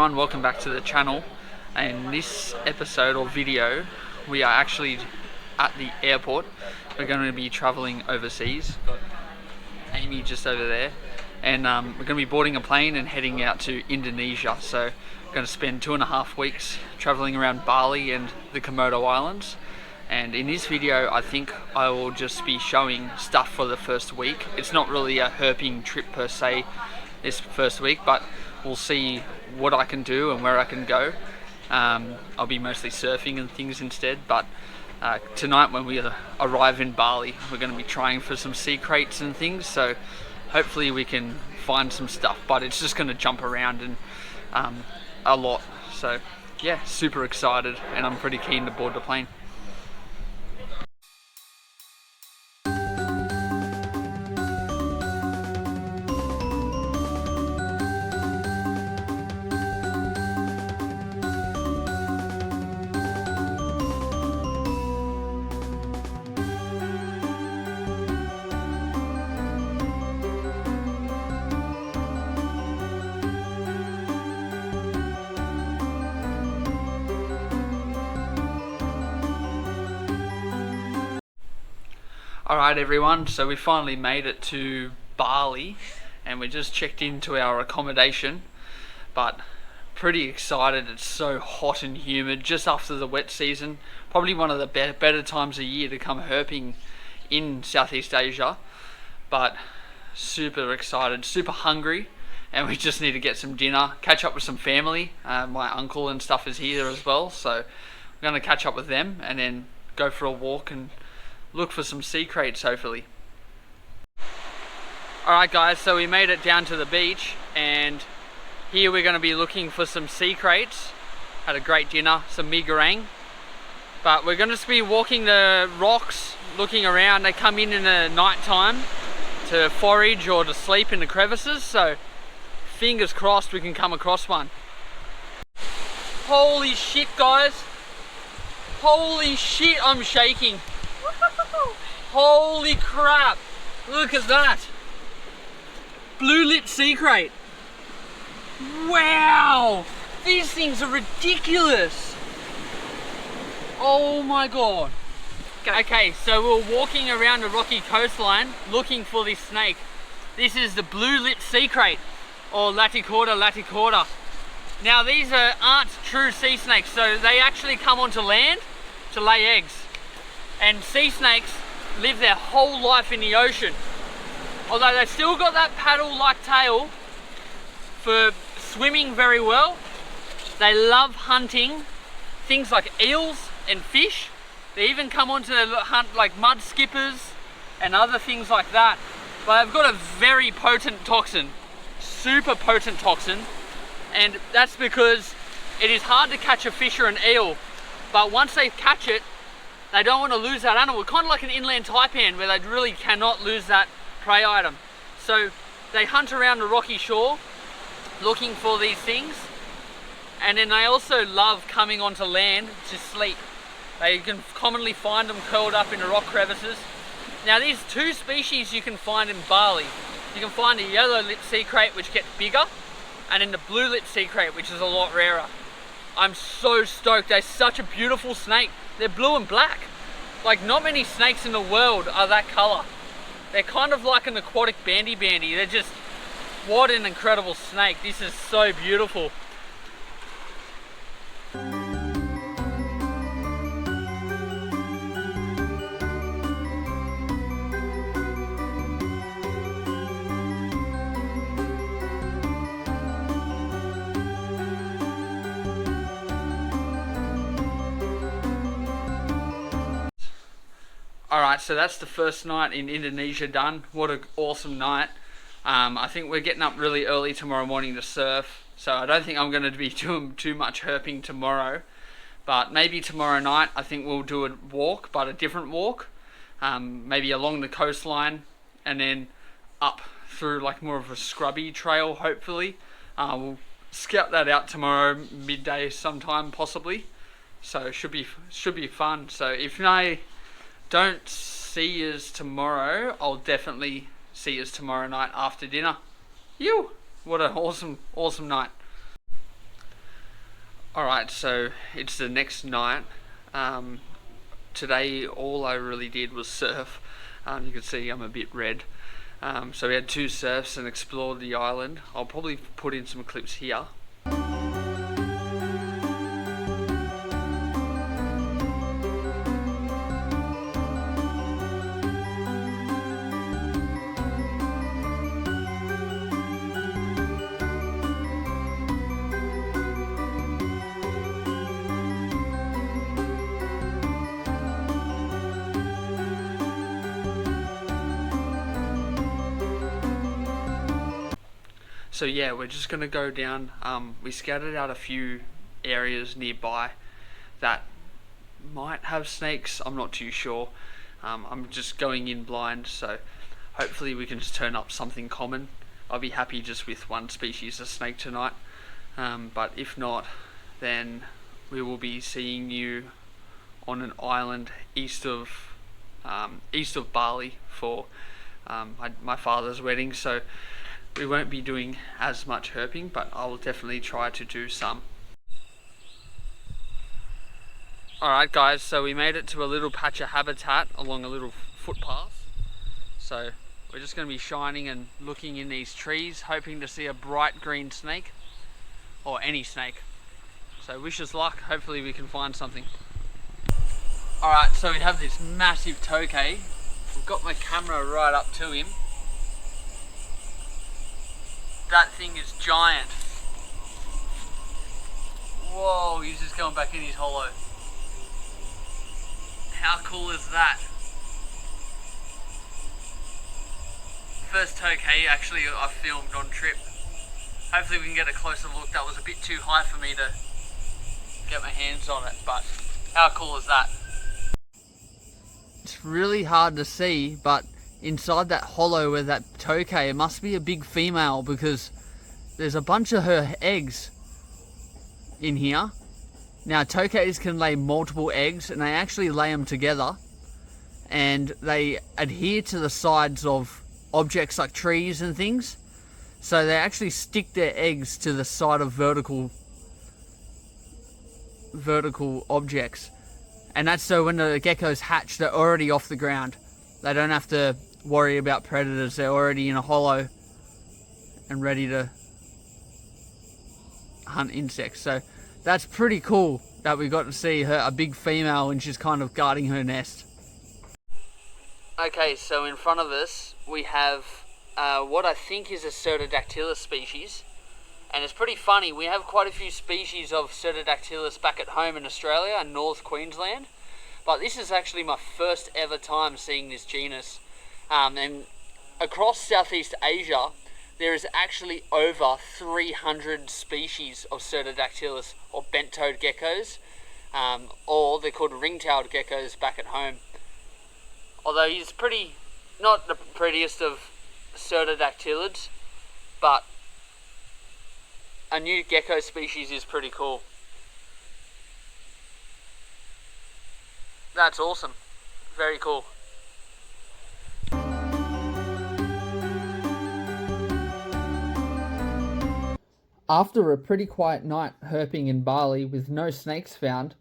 everyone, welcome back to the channel. And this episode or video, we are actually at the airport. We're going to be traveling overseas. Got Amy just over there, and we're going to be boarding a plane and heading out to Indonesia. So we're going to spend 2.5 weeks traveling around Bali and the Komodo Islands. And in this video, I think I will just be showing stuff for the first week. It's not really a herping trip per se this first week, but we'll see what I can do and where I can go. I'll be mostly surfing and things instead, but tonight when we arrive in Bali, we're going to be trying for some sea crates and things, so hopefully we can find some stuff, but it's just going to jump around and a lot. So yeah, super excited, and I'm pretty keen to board the plane. Alright everyone, so we finally made it to Bali and we just checked into our accommodation, but pretty excited. It's so hot and humid just after the wet season. Probably one of the better times of year to come herping in Southeast Asia, but super excited, super hungry, and we just need to get some dinner, catch up with some family. My uncle and stuff is here as well, so we're going to catch up with them and then go for a walk and look for some sea crates hopefully. Alright guys, so we made it down to the beach, and here we're going to be looking for some sea crates. Had a great dinner, some mee goreng, but we're going to just be walking the rocks, looking around. They come in the night time to forage or to sleep in the crevices, so fingers crossed we can come across one. Holy shit guys, holy shit, I'm shaking. Holy crap, look at that. Blue lit sea crate. Wow, these things are ridiculous. Oh my god. Okay, so we're walking around the rocky coastline looking for this snake. This is the blue lit sea crate, or Laticorda laticorda. Now these aren't true sea snakes, so they actually come onto land to lay eggs. And sea snakes live their whole life in the ocean. Although they've still got that paddle-like tail for swimming very well, they love hunting things like eels and fish. They even come onto the hunt like mud skippers and other things like that. But they've got a very potent toxin, super potent toxin, and that's because it is hard to catch a fish or an eel, but once they catch it, they don't want to lose that animal. Kind of like an inland taipan where they really cannot lose that prey item. So they hunt around the rocky shore looking for these things, and then they also love coming onto land to sleep. They can commonly find them curled up in the rock crevices. Now these two species you can find in Bali. You can find a yellow lit sea crate which gets bigger, and then the blue lit sea crate which is a lot rarer. I'm so stoked. They're such a beautiful snake. They're blue and black. Like, not many snakes in the world are that color. They're kind of like an aquatic bandy. They're just, what an incredible snake. This is so beautiful. Alright, so that's the first night in Indonesia done. What an awesome night. I think we're getting up really early tomorrow morning to surf, so I don't think I'm going to be doing too much herping tomorrow. But maybe tomorrow night I think we'll do a walk, but a different walk. Maybe along the coastline and then up through like more of a scrubby trail hopefully. We'll scout that out tomorrow midday sometime possibly. So it should be fun. So if I don't see yous tomorrow, I'll definitely see yous tomorrow night after dinner. What an awesome night. Alright, so it's the next night. Today all I really did was surf. You can see I'm a bit red. So we had 2 surfs and explored the island. I'll probably put in some clips here. So yeah, we're just gonna go down. We scouted out a few areas nearby that might have snakes. I'm not too sure. I'm just going in blind, so hopefully we can just turn up something common. I'll be happy just with one species of snake tonight. But if not, then we will be seeing you on an island east of Bali for my father's wedding. So we won't be doing as much herping, but I will definitely try to do some. Alright guys, so we made it to a little patch of habitat along a little footpath. So we're just going to be shining and looking in these trees, hoping to see a bright green snake, or any snake. So wish us luck, hopefully we can find something. Alright, so we have this massive tokay. We've got my camera right up to him. That thing is giant. Whoa, he's just going back in his hollow. How cool is that? First tokay actually I filmed on trip. Hopefully we can get a closer look. That was a bit too high for me to get my hands on it, but how cool is that? It's really hard to see, but inside that hollow where that tokay, it must be a big female because there's a bunch of her eggs in here. Now tokays can lay multiple eggs and they actually lay them together and they adhere to the sides of objects like trees and things. So they actually stick their eggs to the side of vertical objects. And that's so when the geckos hatch, they're already off the ground. They don't have to worry about predators. They're already in a hollow and ready to hunt insects. So that's pretty cool that we got to see her, a big female, and she's kind of guarding her nest. Okay, so in front of us we have what I think is a Cerdodactylus species, and it's pretty funny. We have quite a few species of Cerdodactylus back at home in Australia and North Queensland, but this is actually my first ever time seeing this genus. And across Southeast Asia, there is actually over 300 species of Cerdodactylus, or bent-toed geckos, or they're called ring-tailed geckos back at home. Although he's not the prettiest of Cerdodactylids, but a new gecko species is pretty cool. That's awesome. Very cool. After a pretty quiet night herping in Bali with no snakes found,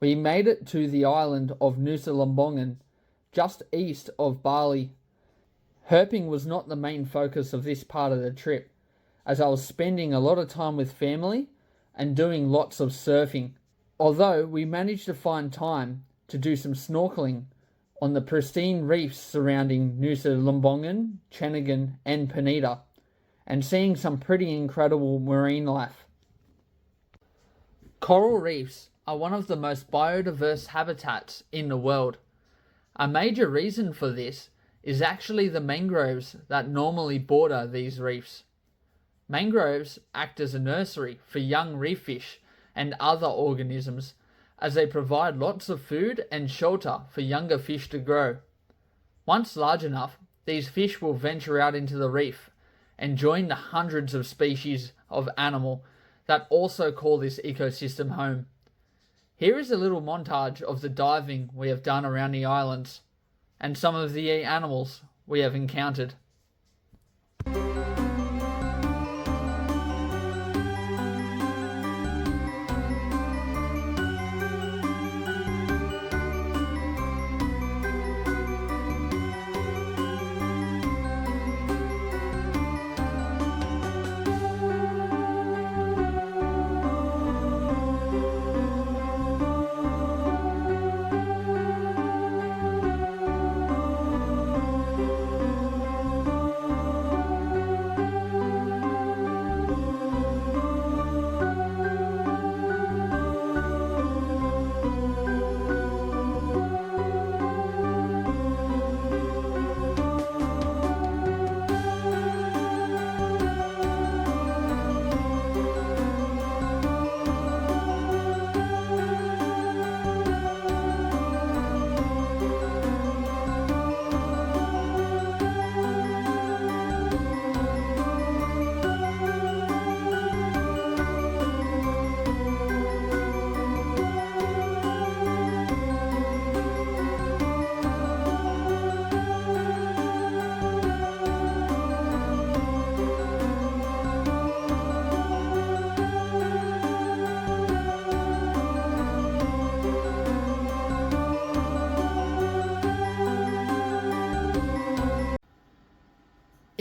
we made it to the island of Nusa Lembongan, just east of Bali. Herping was not the main focus of this part of the trip, as I was spending a lot of time with family and doing lots of surfing. Although we managed to find time to do some snorkeling on the pristine reefs surrounding Nusa Lembongan, Chenagan and Penida, and seeing some pretty incredible marine life. Coral reefs are one of the most biodiverse habitats in the world. A major reason for this is actually the mangroves that normally border these reefs. Mangroves act as a nursery for young reef fish and other organisms, as they provide lots of food and shelter for younger fish to grow. Once large enough, these fish will venture out into the reef and join the hundreds of species of animal that also call this ecosystem home. Here is a little montage of the diving we have done around the islands and some of the animals we have encountered.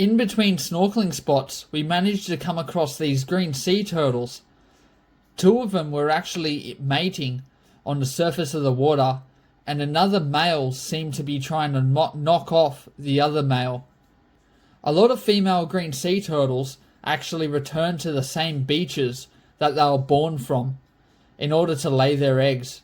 In between snorkeling spots, we managed to come across these green sea turtles. Two of them were actually mating on the surface of the water, and another male seemed to be trying to knock off the other male. A lot of female green sea turtles actually return to the same beaches that they were born from in order to lay their eggs.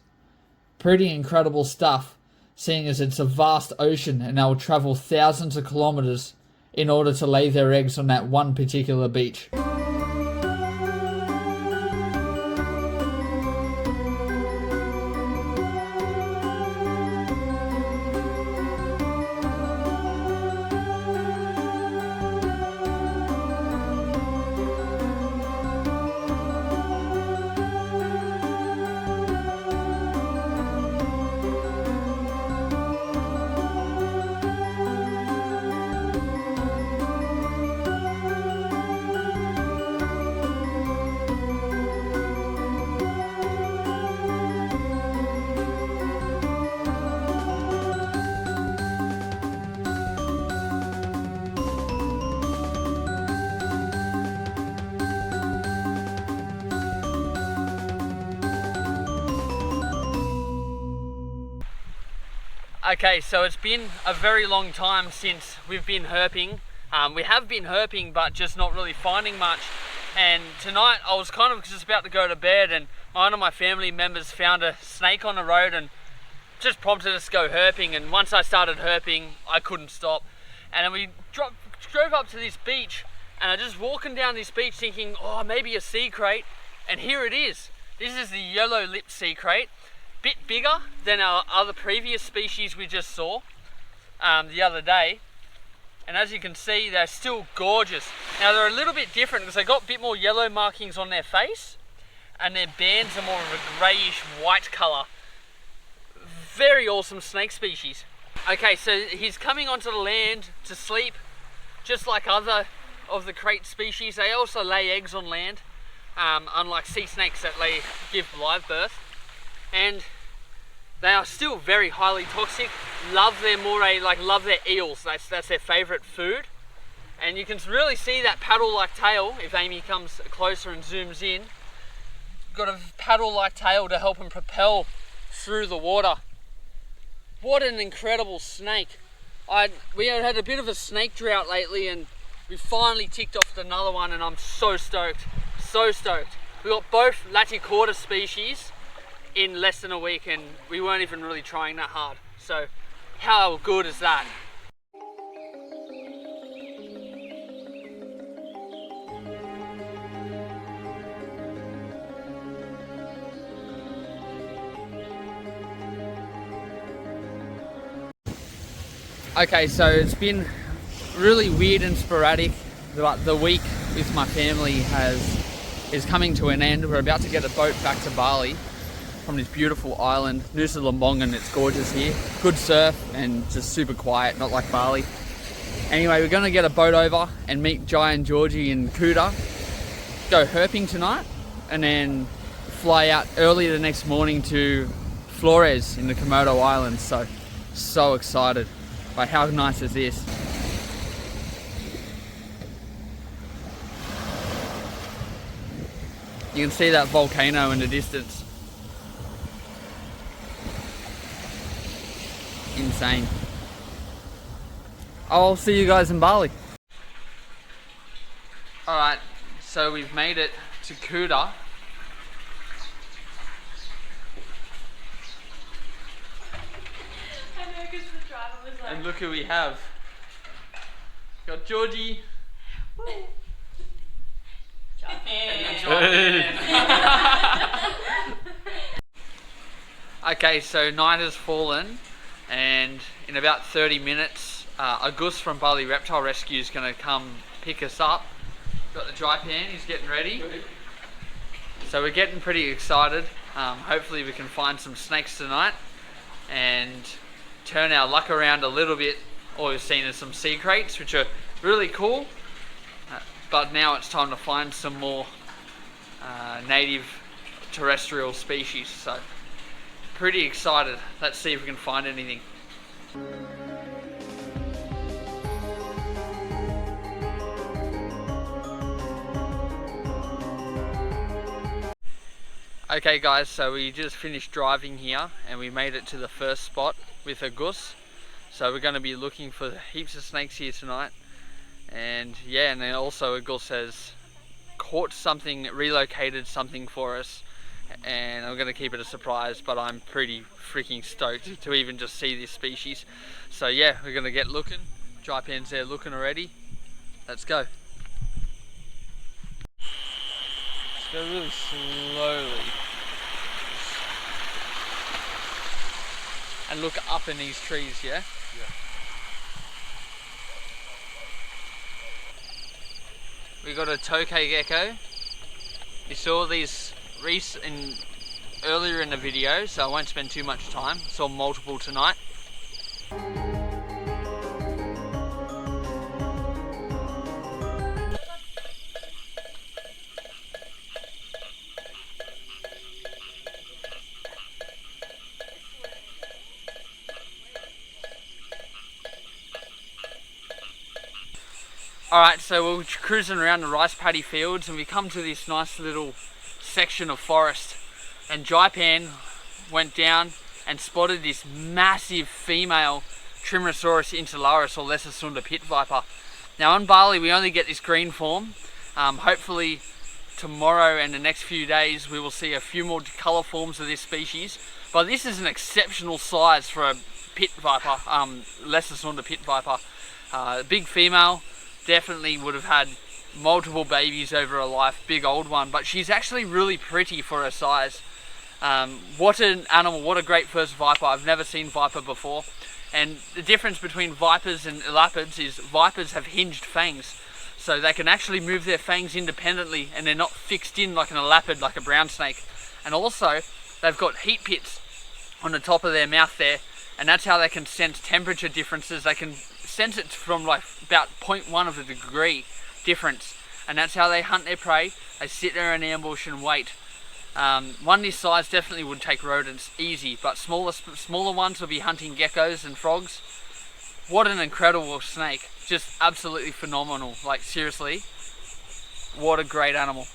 Pretty incredible stuff, seeing as it's a vast ocean and they'll travel thousands of kilometers in order to lay their eggs on that one particular beach. Okay, so it's been a very long time since we've been herping. We have been herping, but just not really finding much. And tonight I was kind of just about to go to bed, and one of my family members found a snake on the road and just prompted us to go herping. And once I started herping, I couldn't stop. And then we drove up to this beach, and I just walking down this beach thinking, oh, maybe a sea crate. And here it is. This is the yellow-lipped sea crate. Bit bigger than our other previous species we just saw the other day, and as you can see, they're still gorgeous. Now they're a little bit different because they got a bit more yellow markings on their face, and their bands are more of a greyish white colour. Very awesome snake species. Okay, so he's coming onto the land to sleep, just like other of the crate species. They also lay eggs on land, unlike sea snakes that give live birth. And they are still very highly toxic. Love their moray, love their eels. That's their favourite food. And you can really see that paddle-like tail if Amy comes closer and zooms in. Got a paddle-like tail to help him propel through the water. What an incredible snake. We had a bit of a snake drought lately, and we finally ticked off another one, and I'm so stoked. So stoked. We got both Laticorda species in less than a week, and we weren't even really trying that hard. So how good is that? Okay, so it's been really weird and sporadic, but the week with my family is coming to an end. We're about to get a boat back to Bali from this beautiful island, Nusa Lembongan. It's gorgeous here, good surf and just super quiet, not like Bali. Anyway, we're gonna get a boat over and meet Jai and Georgie in Kuta, go herping tonight, and then fly out early the next morning to Flores in the Komodo Islands. So excited. Like, how nice is this? You can see that volcano in the distance. Insane. I'll see you guys in Bali. Alright, so we've made it to Kuta. And look who we have. Got Georgie. Okay, so night has fallen, and in about 30 minutes, Agus from Bali Reptile Rescue is going to come pick us up. Got the dry pan, he's getting ready. So we're getting pretty excited. Hopefully we can find some snakes tonight and turn our luck around a little bit. All we've seen is some sea crates, which are really cool, but now it's time to find some more native terrestrial species. So pretty excited. Let's see if we can find anything. Okay guys, so we just finished driving here and we made it to the first spot with a goose. So we're going to be looking for heaps of snakes here tonight. And yeah, and then also a goose has caught something, relocated something for us. And I'm going to keep it a surprise, but I'm pretty freaking stoked to even just see this species. So yeah, we're going to get looking. Jaipan's there looking already. Let's go. Go really slowly and look up in these trees, yeah? Yeah. We got a tokay gecko. You saw these earlier in the video, so I won't spend too much time. Saw multiple tonight. Alright, so we're cruising around the rice paddy fields and we come to this nice little section of forest, and Jaipan went down and spotted this massive female Trimeresurus interlaris or lesser sunda pit viper. Now on Bali we only get this green form. Hopefully tomorrow and the next few days we will see a few more colour forms of this species, but this is an exceptional size for a pit viper, lesser sunda pit viper. Big female. Definitely would have had multiple babies over her life, big old one, but she's actually really pretty for her size. What an animal, what a great first viper. I've never seen viper before. And the difference between vipers and elapids is vipers have hinged fangs, so they can actually move their fangs independently and they're not fixed in like an elapid, like a brown snake. And also they've got heat pits on the top of their mouth there, and that's how they can sense temperature differences. They can sense it from like about 0.1 of a degree difference, and that's how they hunt their prey. They sit there in ambush and wait. One this size definitely would take rodents easy, but smaller ones will be hunting geckos and frogs. What an incredible snake, just absolutely phenomenal. Like seriously, what a great animal.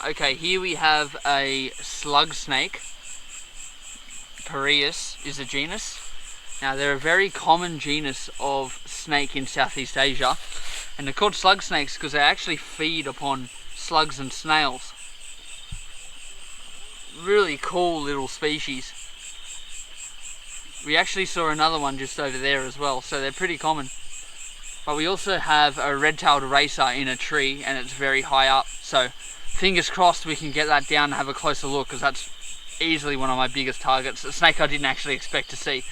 Okay, here we have a slug snake. Piraeus is a genus. Now they're a very common genus of snake in Southeast Asia, and they're called slug snakes because they actually feed upon slugs and snails. Really cool little species. We actually saw another one just over there as well, so they're pretty common. But we also have a red-tailed racer in a tree, and it's very high up, so fingers crossed we can get that down and have a closer look, because that's easily one of my biggest targets. A snake I didn't actually expect to see.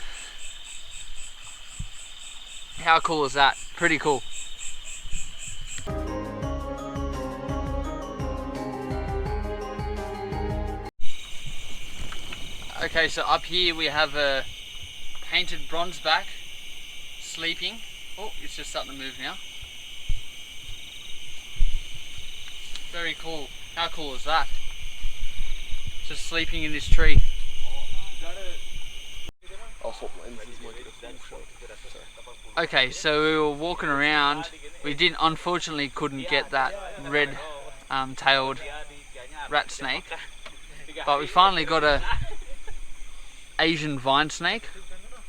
How cool is that? Pretty cool. Okay, so up here we have a painted bronzeback sleeping. Oh, it's just starting to move now. Very cool. How cool is that? Just sleeping in this tree. Okay, so we were walking around. We unfortunately couldn't get that red tailed rat snake, but we finally got a Asian vine snake,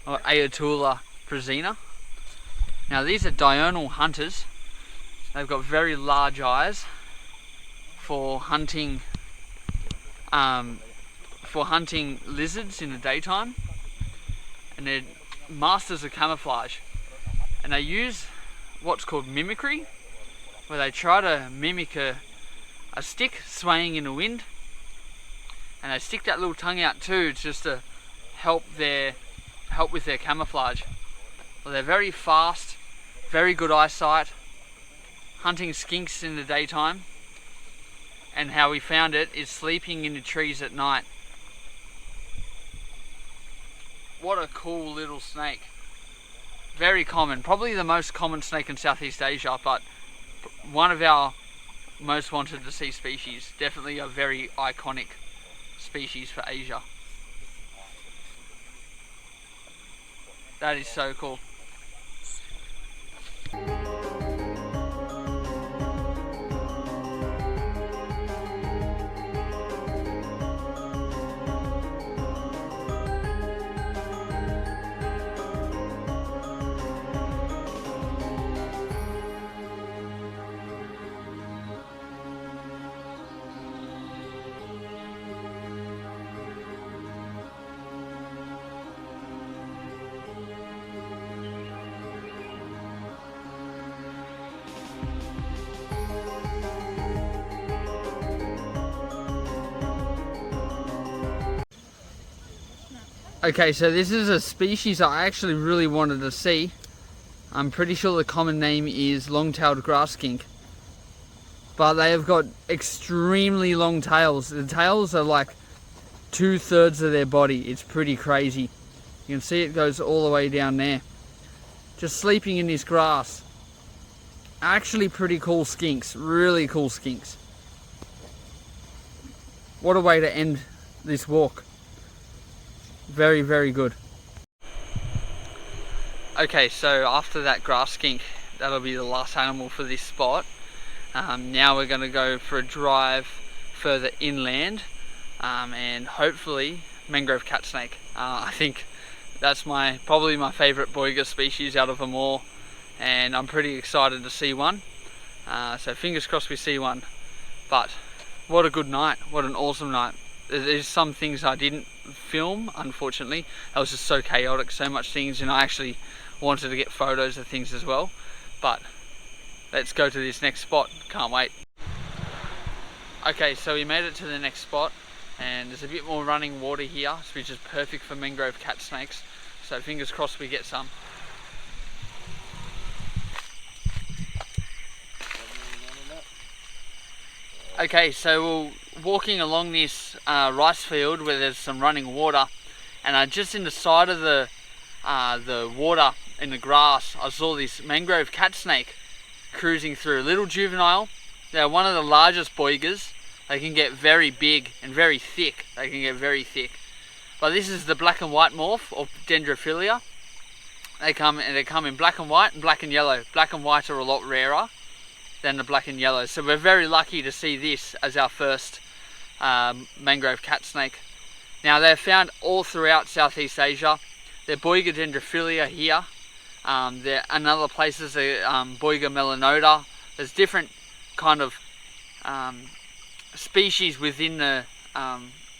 or Aotula prasina. Now these are diurnal hunters. They've got very large eyes for hunting lizards in the daytime, and they're masters of camouflage, and they use what's called mimicry, where they try to mimic a stick swaying in the wind, and they stick that little tongue out too, just to help with their camouflage. Well, they're very fast, very good eyesight, hunting skinks in the daytime, and how we found it is sleeping in the trees at night. What a cool little snake. Very common, probably the most common snake in Southeast Asia, but one of our most wanted to see species. Definitely a very iconic species for Asia. That is so cool. Okay, so this is a species I actually really wanted to see. I'm pretty sure the common name is long-tailed grass skink. But they have got extremely long tails. The tails are like 2/3 of their body. It's pretty crazy. You can see it goes all the way down there. Just sleeping in this grass. Actually pretty cool skinks. Really cool skinks. What a way to end this walk. Very, very good. Okay, so after that grass skink, that'll be the last animal for this spot. Now we're going to go for a drive further inland and hopefully mangrove cat snake. I think that's probably my favourite boiga species out of them all, and I'm pretty excited to see one. So fingers crossed we see one. But what a good night, what an awesome night. There's some things I didn't film, unfortunately. That was just so chaotic, so much things, and I actually wanted to get photos of things as well. But let's go to this next spot, can't wait. Okay, so we made it to the next spot, and there's a bit more running water here, which is perfect for mangrove cat snakes. So fingers crossed we get some. Okay, so we're walking along this rice field where there's some running water, and just in the side of the water in the grass, I saw this mangrove cat snake cruising through. Little juvenile. They're one of the largest boigas. They can get very big and very thick. They can get very thick. But this is the black and white morph, or Dendrophilia. They come in black and white and black and yellow. Black and white are a lot rarer than the black and yellow. So we're very lucky to see this as our first mangrove cat snake. Now they're found all throughout Southeast Asia. They're Boiga dendrophilia here. There in other places they're Boiga melanota. There's different kind of species within the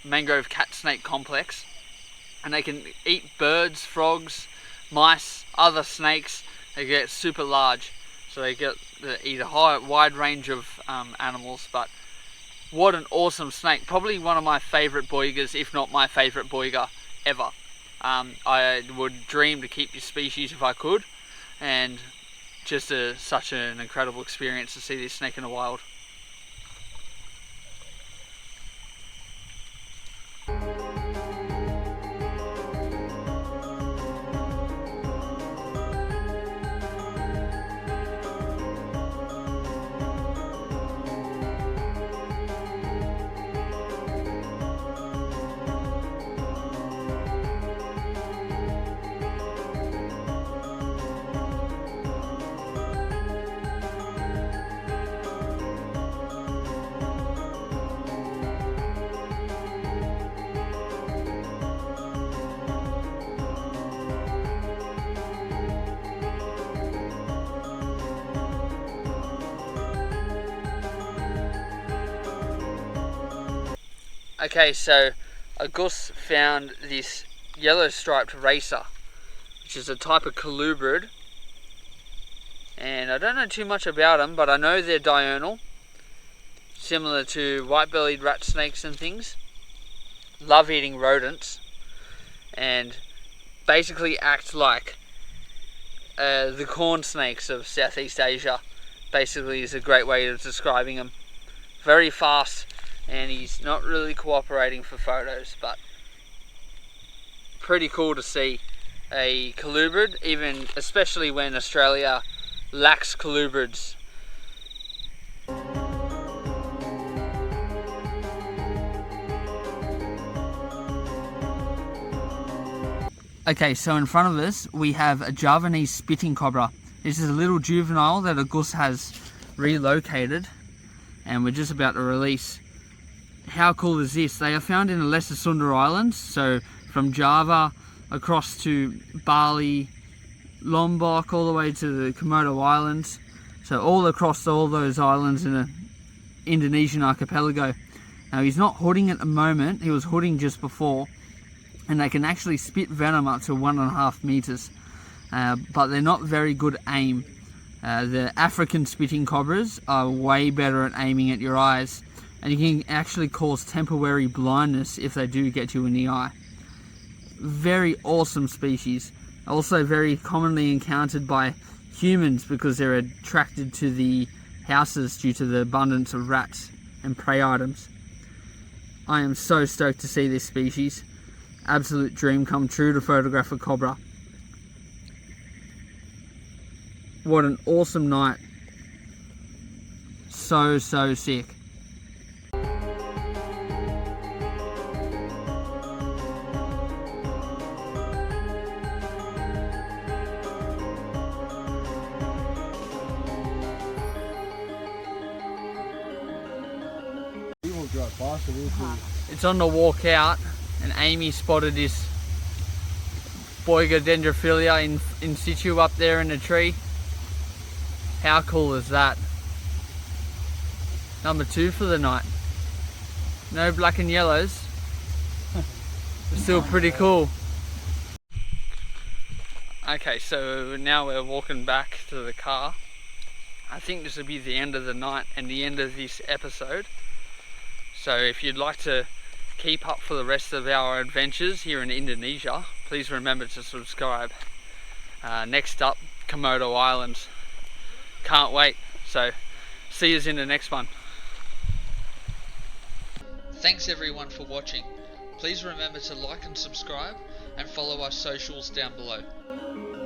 mangrove cat snake complex, and they can eat birds, frogs, mice, other snakes. They get super large. So they eat a wide range of animals, but what an awesome snake. Probably one of my favourite boigas, if not my favourite boiga ever. I would dream to keep this species if I could, and just such an incredible experience to see this snake in the wild. Okay, so Gus found this yellow striped racer, which is a type of colubrid, and I don't know too much about them, but I know they're diurnal, similar to white-bellied rat snakes and things. Love eating rodents, and basically act like the corn snakes of Southeast Asia, basically, is a great way of describing him. Very fast, and he's not really cooperating for photos, but pretty cool to see a colubrid, even especially when Australia lacks colubrids. Okay, so in front of us we have a Javanese spitting cobra. This is a little juvenile that a Gus has relocated, and we're just about to release. How cool is this? They are found in the Lesser Sunda Islands, so from Java across to Bali, Lombok, all the way to the Komodo Islands. So all across all those islands in the Indonesian archipelago. Now he's not hooding at the moment, he was hooding just before, and they can actually spit venom up to 1.5 meters, but they're not very good aim. The African spitting cobras are way better at aiming at your eyes, and you can actually cause temporary blindness if they do get you in the eye. Very awesome species. Also very commonly encountered by humans because they're attracted to the houses due to the abundance of rats and prey items. I am so stoked to see this species. Absolute dream come true to photograph a cobra. What an awesome night. So sick. It's on the walk out, and Amy spotted this Boiga dendrophilia in situ up there in the tree. How cool is that? Number 2 for the night. No black and yellows. It's still pretty cool. Okay, so now we're walking back to the car. I think this will be the end of the night and the end of this episode. So if you'd like to keep up for the rest of our adventures here in Indonesia, please remember to subscribe. Next up, Komodo Islands. Can't wait. So see you in the next one. Thanks everyone for watching. Please remember to like and subscribe, and follow our socials down below.